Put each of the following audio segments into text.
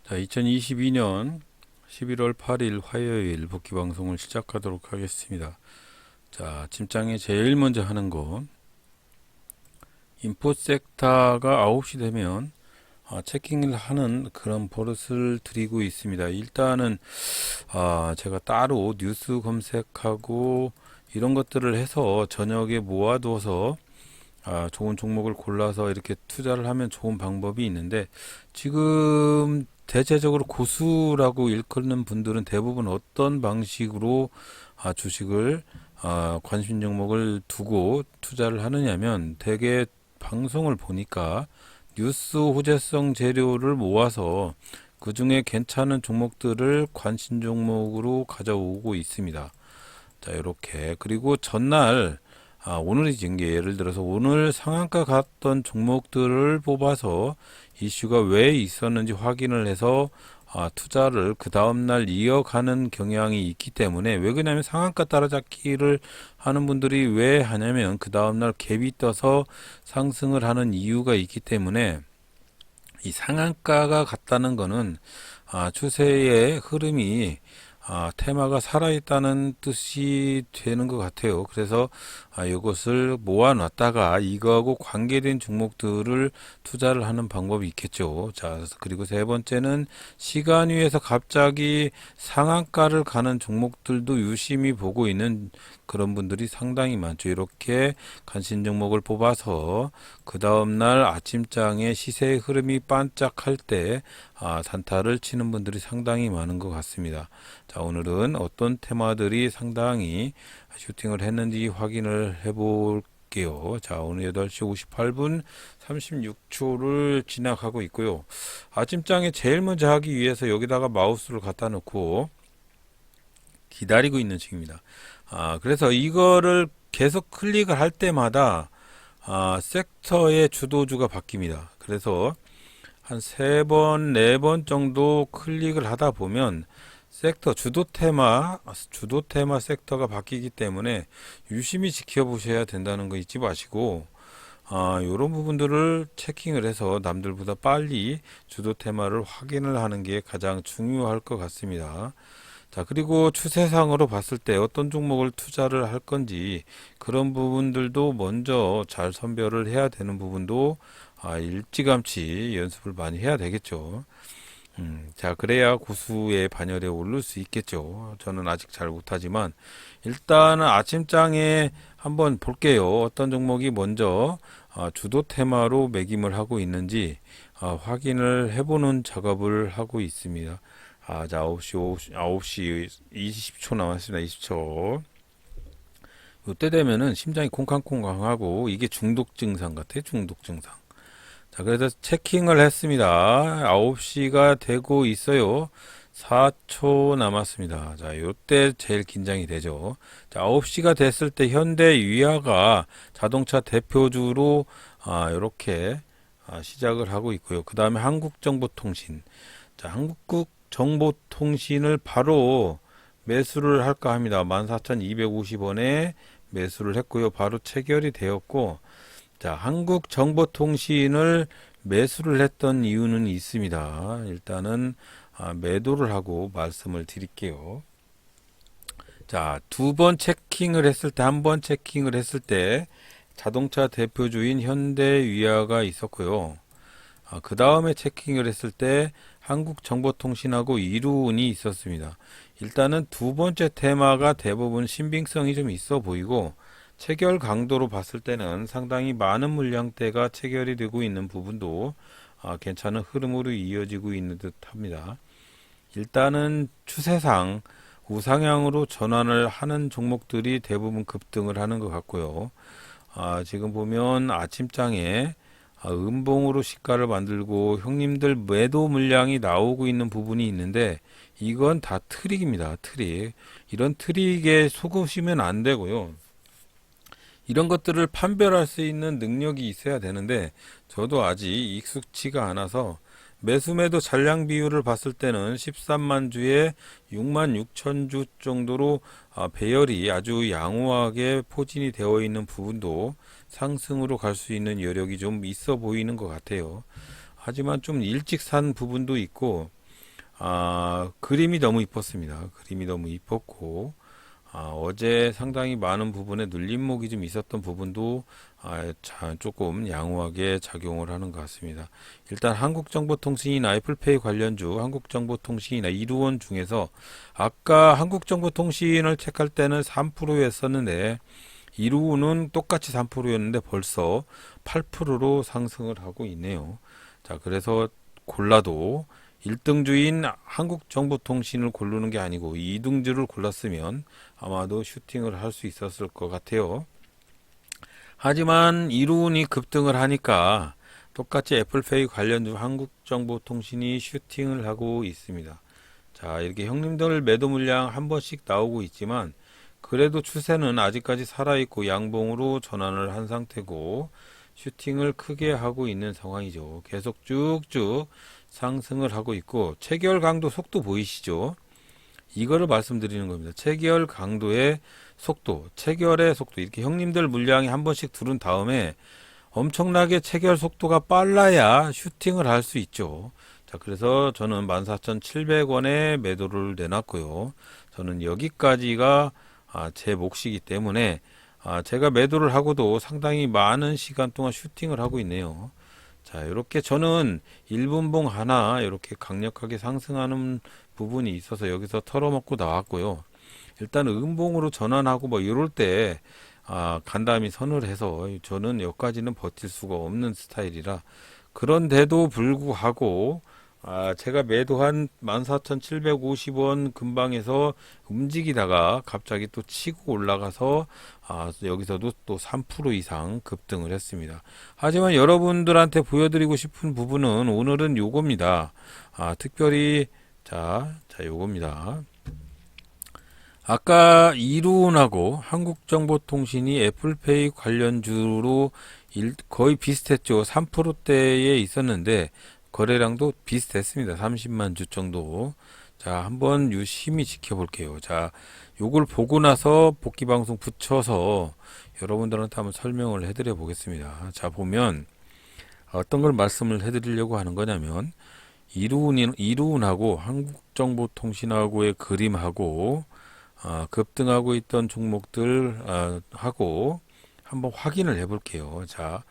자, 2022년 11월 8일 화요일 복귀 방송을 시작하도록 하겠습니다. 자, 아침장에 제일 먼저 하는 거, 인포섹타가 9시 되면 체킹을 하는 그런 버릇을 들이고 있습니다. 일단은 제가 따로 뉴스 검색하고 이런 것들을 해서 저녁에 모아두어서 좋은 종목을 골라서 이렇게 투자를 하면 좋은 방법이 있는데, 지금 대체적으로 고수라고 일컫는 분들은 대부분 어떤 방식으로 주식을 관심 종목을 두고 투자를 하느냐면, 대개 방송을 보니까 뉴스 호재성 재료를 모아서 그 중에 괜찮은 종목들을 관심 종목으로 가져오고 있습니다. 자, 이렇게. 그리고 전날, 오늘이지, 이게 예를 들어서 오늘 상한가 갔던 종목들을 뽑아서 이슈가 왜 있었는지 확인을 해서 투자를 그 다음날 이어가는 경향이 있기 때문에, 왜 그러냐면 상한가 따라잡기를 하는 분들이 왜 하냐면 그 다음날 갭이 떠서 상승을 하는 이유가 있기 때문에, 이 상한가가 갔다는 거는 추세의 흐름이 테마가 살아있다는 뜻이 되는 것 같아요. 그래서 이것을 모아놨다가 이거하고 관계된 종목들을 투자를 하는 방법이 있겠죠. 자, 그리고 세 번째는 시간 위에서 갑자기 상한가를 가는 종목들도 유심히 보고 있는 그런 분들이 상당히 많죠. 이렇게 관심 종목을 뽑아서 그 다음날 아침장에 시세의 흐름이 반짝할 때 단타를 치는 분들이 상당히 많은 것 같습니다. 자, 오늘은 어떤 테마들이 상당히 슈팅을 했는지 확인을 해볼게요. 자, 오늘 8시 58분 36초를 지나가고 있고요. 아침장에 제일 먼저 하기 위해서 여기다가 마우스를 갖다 놓고 기다리고 있는 중입니다. 그래서 이거를 계속 클릭을 할 때마다 섹터의 주도주가 바뀝니다. 그래서 한 3번, 4번 정도 클릭을 하다 보면 섹터 주도 테마 섹터가 바뀌기 때문에 유심히 지켜보셔야 된다는 거 잊지 마시고, 이런 부분들을 체킹을 해서 남들보다 빨리 주도 테마를 확인을 하는 게 가장 중요할 것 같습니다. 자, 그리고 추세상으로 봤을 때 어떤 종목을 투자를 할 건지 그런 부분들도 먼저 잘 선별을 해야 되는 부분도 일찌감치 연습을 많이 해야 되겠죠. 자, 그래야 고수의 반열에 오를 수 있겠죠. 저는 아직 잘 못하지만 일단은 아침장에 한번 볼게요. 어떤 종목이 먼저 주도 테마로 매김을 하고 있는지 확인을 해보는 작업을 하고 있습니다. 자, 9시 20초 남았습니다. 20초. 이때 되면은 심장이 콩쾅콩쾅하고 이게 중독 증상 같아요. 중독 증상. 자, 그래서 체킹을 했습니다. 9시가 되고 있어요. 4초 남았습니다. 자, 요때 제일 긴장이 되죠. 자, 9시가 됐을 때 현대 위아가 자동차 대표주로 이렇게 시작을 하고 있고요. 그 다음에 한국정보통신. 자, 한국정보통신을 바로 매수를 할까 합니다. 14,250원에 매수를 했고요. 바로 체결이 되었고, 자, 한국정보통신을 매수를 했던 이유는 있습니다. 일단은 매도를 하고 말씀을 드릴게요. 자, 두 번 체킹을 했을 때, 한 번 체킹을 했을 때 자동차 대표주인 현대위아가 있었고요. 그 다음에 체킹을 했을 때 한국정보통신하고 이루운이 있었습니다. 일단은 두 번째 테마가 대부분 신빙성이 좀 있어 보이고, 체결 강도로 봤을 때는 상당히 많은 물량대가 체결이 되고 있는 부분도 괜찮은 흐름으로 이어지고 있는 듯 합니다. 일단은 추세상 우상향으로 전환을 하는 종목들이 대부분 급등을 하는 것 같고요. 지금 보면 아침장에 음봉으로 시가를 만들고 형님들 매도 물량이 나오고 있는 부분이 있는데, 이건 다 트릭입니다. 트릭. 이런 트릭에 속으시면 안 되고요. 이런 것들을 판별할 수 있는 능력이 있어야 되는데, 저도 아직 익숙치가 않아서 매수 매도 잔량 비율을 봤을 때는 13만 주에 6만 6천 주 정도로 배열이 아주 양호하게 포진이 되어 있는 부분도 상승으로 갈 수 있는 여력이 좀 있어 보이는 것 같아요. 하지만 좀 일찍 산 부분도 있고, 그림이 너무 이뻤습니다. 그림이 너무 이뻤고, 어제 상당히 많은 부분에 눌림목이 좀 있었던 부분도 조금 양호하게 작용을 하는 것 같습니다. 일단 한국정보통신이나 애플페이 관련주, 한국정보통신이나 이루원 중에서 아까 한국정보통신을 체크할 때는 3%였었는데 이루는 똑같이 3%였는데 벌써 8%로 상승을 하고 있네요. 자, 그래서 골라도 1등주인 한국정보통신을 고르는 게 아니고 2등주를 골랐으면 아마도 슈팅을 할 수 있었을 것 같아요. 하지만 이루운이 급등을 하니까 똑같이 애플페이 관련주 한국정보통신이 슈팅을 하고 있습니다. 자, 이렇게 형님들 매도 물량 한 번씩 나오고 있지만 그래도 추세는 아직까지 살아있고 양봉으로 전환을 한 상태고 슈팅을 크게 하고 있는 상황이죠. 계속 쭉쭉 상승을 하고 있고 체결 강도 속도 보이시죠? 이거를 말씀드리는 겁니다. 체결 강도의 속도, 체결의 속도. 이렇게 형님들 물량이 한 번씩 들은 다음에 엄청나게 체결 속도가 빨라야 슈팅을 할 수 있죠. 자, 그래서 저는 14,700원에 매도를 내놨고요. 저는 여기까지가 제 몫이기 때문에 제가 매도를 하고도 상당히 많은 시간 동안 슈팅을 하고 있네요. 자, 이렇게 저는 1분봉 하나 이렇게 강력하게 상승하는 부분이 있어서 여기서 털어먹고 나왔고요. 일단 음봉으로 전환하고 뭐 이럴 때 간담이 선을 해서 저는 여기까지는 버틸 수가 없는 스타일이라 그런데도 불구하고 제가 매도한 14,750원 근방에서 움직이다가 갑자기 또 치고 올라가서 여기서도 또 3% 이상 급등을 했습니다. 하지만 여러분들한테 보여드리고 싶은 부분은 오늘은 요겁니다. 특별히 요겁니다. 아까 이루운하고 한국정보통신이 애플페이 관련주로 거의 비슷했죠. 3%대에 있었는데 거래량도 비슷했습니다. 30만 주 정도. 자, 한번 유심히 지켜볼게요. 자, 요걸 보고 나서 복귀 방송 붙여서 여러분들한테 한번 설명을 해드려 보겠습니다. 자, 보면 어떤 걸 말씀을 해드리려고 하는 거냐면 이루운하고 한국정보통신하고의 그림하고 급등하고 있던 종목들 하고 한번 확인을 해 볼게요. 자,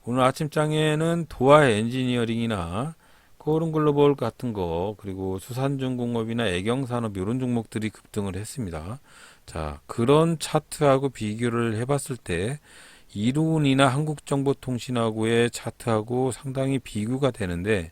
오늘 아침장에는 도화 엔지니어링이나 코오른글로벌 같은 거 그리고 수산중공업이나 애경산업 이런 종목들이 급등을 했습니다. 자, 그런 차트하고 비교를 해봤을 때 이루운이나 한국정보통신하고의 차트하고 상당히 비교가 되는데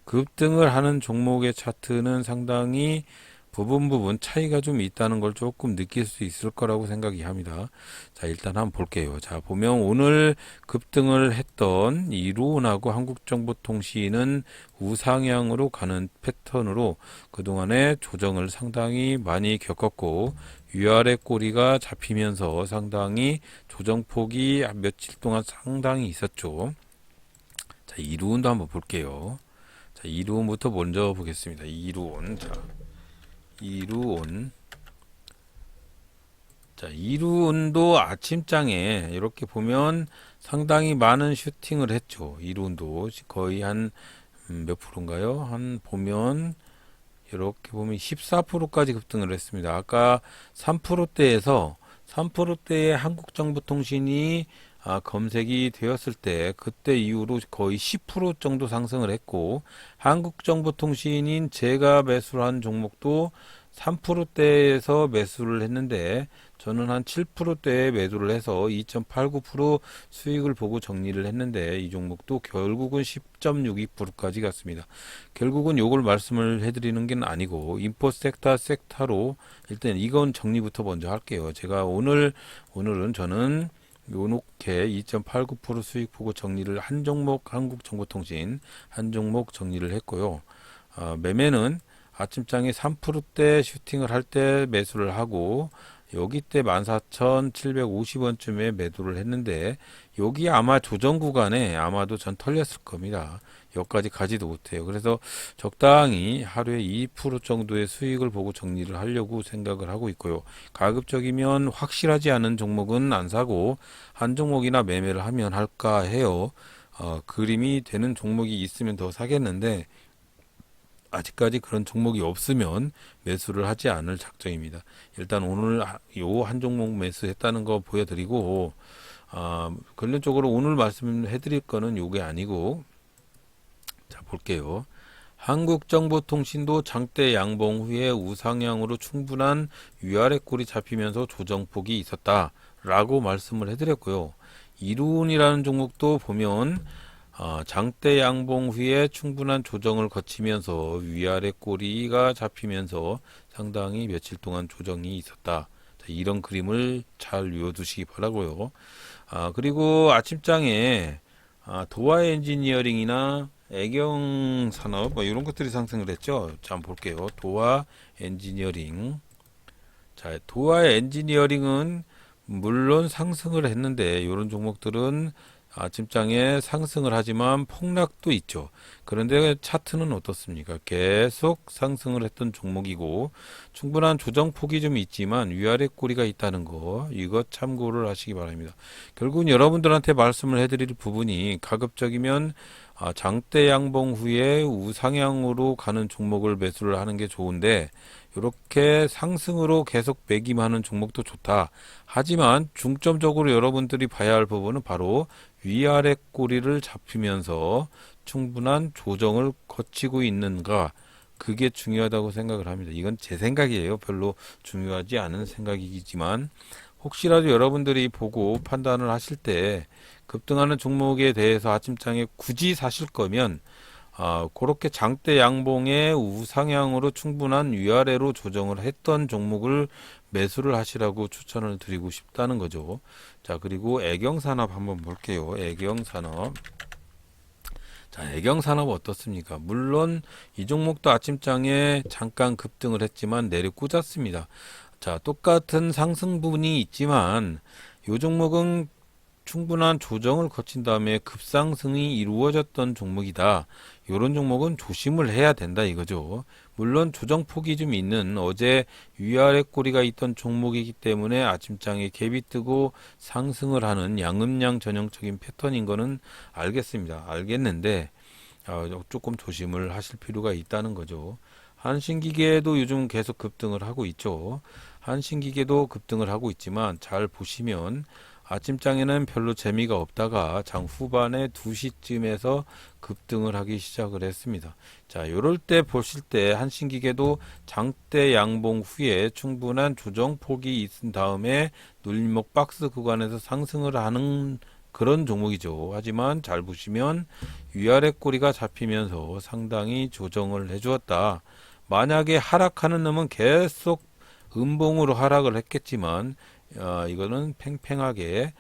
급등을 하는 종목의 차트는 상당히 부분 차이가 좀 있다는 걸 조금 느낄 수 있을 거라고 생각이 합니다. 자, 일단 한번 볼게요. 자, 보면 오늘 급등을 했던 이루운하고 한국정보통신은 우상향으로 가는 패턴으로 그동안에 조정을 상당히 많이 겪었고 위아래 꼬리가 잡히면서 상당히 조정폭이 며칠 동안 상당히 있었죠. 자, 이루운도 한번 볼게요. 자, 이루운부터 먼저 보겠습니다. 이루운. 자, 이루온. 자, 이루온도 아침장에 이렇게 보면 상당히 많은 슈팅을 했죠. 이루온도 거의 한 몇 프로인가요? 한 보면 이렇게 보면 14%까지 급등을 했습니다. 아까 3%대에서 3%대의 한국정보통신이 검색이 되었을 때 그때 이후로 거의 10% 정도 상승을 했고 한국정보통신인 제가 매수를 한 종목도 3%대에서 매수를 했는데 저는 한 7%대에 매도를 해서 2.89% 수익을 보고 정리를 했는데 이 종목도 결국은 10.62%까지 갔습니다. 결국은 요걸 말씀을 해드리는 게 아니고 인포 섹터로 일단 이건 정리부터 먼저 할게요. 제가 오늘은 저는 요렇게 2.89% 수익 보고 정리를 한 종목 한국정보통신 한 종목 정리를 했고요. 매매는 아침장에 3%대 슈팅을 할 때 매수를 하고 여기 때 14,750원쯤에 매도를 했는데 여기 아마 조정 구간에 아마도 전 털렸을 겁니다. 여기까지 가지도 못해요. 그래서 적당히 하루에 2% 정도의 수익을 보고 정리를 하려고 생각을 하고 있고요. 가급적이면 확실하지 않은 종목은 안 사고 한 종목이나 매매를 하면 할까 해요. 그림이 되는 종목이 있으면 더 사겠는데 아직까지 그런 종목이 없으면 매수를 하지 않을 작정입니다. 일단 오늘 요 한 종목 매수했다는 거 보여드리고, 결론적으로 오늘 말씀해 드릴 거는 요게 아니고, 자, 볼게요. 한국정보통신도 장대 양봉 후에 우상향으로 충분한 위아래 꼴이 잡히면서 조정폭이 있었다라고 말씀을 해드렸고요. 이룬이라는 종목도 보면 장대 양봉 후에 충분한 조정을 거치면서 위아래 꼬리가 잡히면서 상당히 며칠 동안 조정이 있었다. 자, 이런 그림을 잘 외워두시기 바라고요. 그리고 아침장에 도화 엔지니어링이나 애경산업 뭐 이런 것들이 상승을 했죠. 자, 한번 볼게요. 도화 엔지니어링. 자, 도화 엔지니어링은 물론 상승을 했는데 이런 종목들은 아침장에 상승을 하지만 폭락도 있죠. 그런데 차트는 어떻습니까? 계속 상승을 했던 종목이고 충분한 조정폭이 좀 있지만 위아래 꼬리가 있다는 거 이거 참고를 하시기 바랍니다. 결국은 여러분들한테 말씀을 해드릴 부분이 가급적이면 장대 양봉 후에 우상향으로 가는 종목을 매수를 하는 게 좋은데 이렇게 상승으로 계속 매김하는 종목도 좋다. 하지만 중점적으로 여러분들이 봐야 할 부분은 바로 위아래 꼬리를 잡히면서 충분한 조정을 거치고 있는가, 그게 중요하다고 생각을 합니다. 이건 제 생각이에요. 별로 중요하지 않은 생각이지만 혹시라도 여러분들이 보고 판단을 하실 때 급등하는 종목에 대해서 아침장에 굳이 사실 거면 그렇게 장대 양봉의 우상향으로 충분한 위아래로 조정을 했던 종목을 매수를 하시라고 추천을 드리고 싶다는 거죠. 자, 그리고 애경산업 한번 볼게요. 애경산업. 자, 애경산업 어떻습니까? 물론 이 종목도 아침장에 잠깐 급등을 했지만 내려 꽂았습니다. 자, 똑같은 상승 부분이 있지만 이 종목은 충분한 조정을 거친 다음에 급상승이 이루어졌던 종목이다. 이런 종목은 조심을 해야 된다 이거죠. 물론 조정폭이 좀 있는 어제 위아래 꼬리가 있던 종목이기 때문에 아침장에 갭이 뜨고 상승을 하는 양음양 전형적인 패턴인 거는 알겠는데 조금 조심을 하실 필요가 있다는 거죠. 한신기계도 요즘 계속 급등을 하고 있죠. 한신기계도 급등을 하고 있지만 잘 보시면 아침장에는 별로 재미가 없다가 장 후반에 2시쯤에서 급등을 하기 시작을 했습니다. 자, 요럴 때 보실 때 한신기계도 장대 양봉 후에 충분한 조정폭이 있은 다음에 눌림목 박스 구간에서 상승을 하는 그런 종목이죠. 하지만 잘 보시면 위아래 꼬리가 잡히면서 상당히 조정을 해주었다. 만약에 하락하는 놈은 계속 음봉으로 하락을 했겠지만 이거는 팽팽하게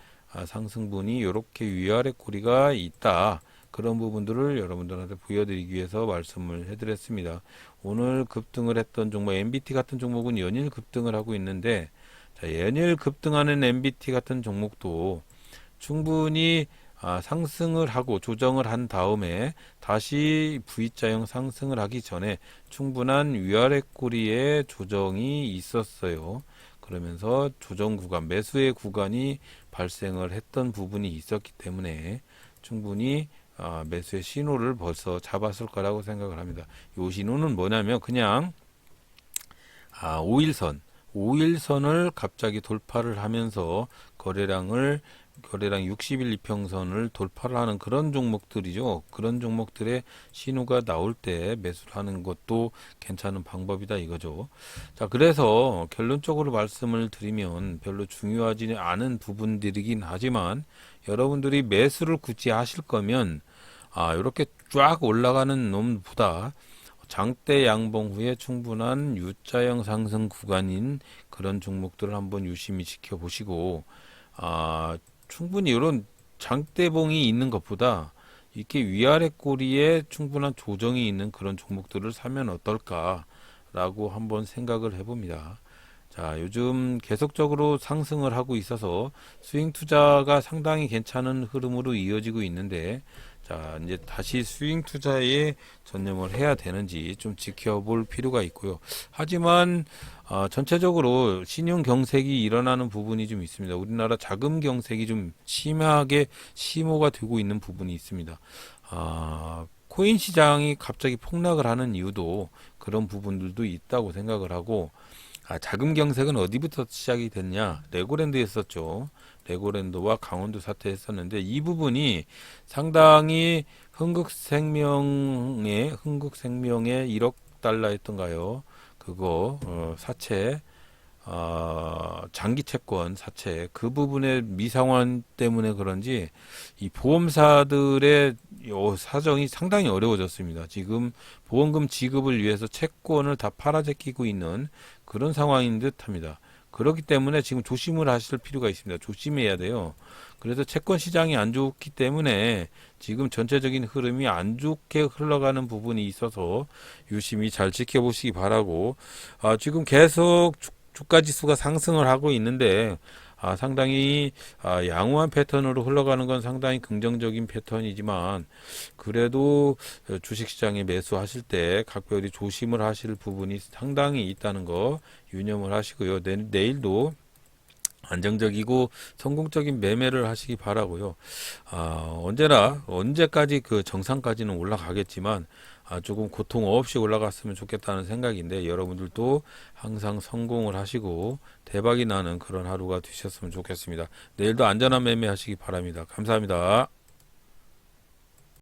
상승분이 이렇게 위아래 꼬리가 있다. 그런 부분들을 여러분들한테 보여드리기 위해서 말씀을 해드렸습니다. 오늘 급등을 했던 종목 MBT 같은 종목은 연일 급등을 하고 있는데 자, 연일 급등하는 MBT 같은 종목도 충분히 상승을 하고 조정을 한 다음에 다시 V자형 상승을 하기 전에 충분한 위아래 꼬리의 조정이 있었어요. 그러면서 조정 구간, 매수의 구간이 발생을 했던 부분이 있었기 때문에 충분히 매수의 신호를 벌써 잡았을 거라고 생각을 합니다. 이 신호는 뭐냐면 그냥 5일선을 갑자기 돌파를 하면서 거래량 60일 이평선을 돌파를 하는 그런 종목들이죠. 그런 종목들의 신호가 나올 때 매수를 하는 것도 괜찮은 방법이다 이거죠. 자, 그래서 결론적으로 말씀을 드리면 별로 중요하지 않은 부분들이긴 하지만 여러분들이 매수를 굳이 하실 거면 이렇게 쫙 올라가는 놈보다 장대 양봉 후에 충분한 U자형 상승 구간인 그런 종목들을 한번 유심히 지켜보시고 충분히 이런 장대봉이 있는 것보다 이렇게 위아래 꼬리에 충분한 조정이 있는 그런 종목들을 사면 어떨까라고 한번 생각을 해봅니다. 자, 요즘 계속적으로 상승을 하고 있어서 스윙 투자가 상당히 괜찮은 흐름으로 이어지고 있는데 자, 이제 다시 스윙 투자에 전념을 해야 되는지 좀 지켜볼 필요가 있고요. 하지만 전체적으로 신용 경색이 일어나는 부분이 좀 있습니다. 우리나라 자금 경색이 좀 심하게 심호가 되고 있는 부분이 있습니다. 코인 시장이 갑자기 폭락을 하는 이유도 그런 부분들도 있다고 생각을 하고, 자금 경색은 어디부터 시작이 됐냐? 레고랜드 했었죠. 레고랜드와 강원도 사태 했었는데 이 부분이 상당히 흥국생명의 1억 달러 했던가요? 그거 사채, 장기 채권 사채 그 부분의 미상환 때문에 그런지 이 보험사들의 사정이 상당히 어려워졌습니다. 지금 보험금 지급을 위해서 채권을 다 팔아제끼고 있는 그런 상황인 듯합니다. 그렇기 때문에 지금 조심을 하실 필요가 있습니다. 조심해야 돼요. 그래서 채권 시장이 안 좋기 때문에 지금 전체적인 흐름이 안 좋게 흘러가는 부분이 있어서 유심히 잘 지켜보시기 바라고, 지금 계속 주가 지수가 상승을 하고 있는데 상당히 양호한 패턴으로 흘러가는 건 상당히 긍정적인 패턴이지만, 그래도 주식시장에 매수하실 때 각별히 조심을 하실 부분이 상당히 있다는 거 유념을 하시고요. 내일도 안정적이고 성공적인 매매를 하시기 바라고요. 언제나 언제까지 그 정상까지는 올라가겠지만 조금 고통 없이 올라갔으면 좋겠다는 생각인데, 여러분들도 항상 성공을 하시고 대박이 나는 그런 하루가 되셨으면 좋겠습니다. 내일도 안전한 매매 하시기 바랍니다. 감사합니다.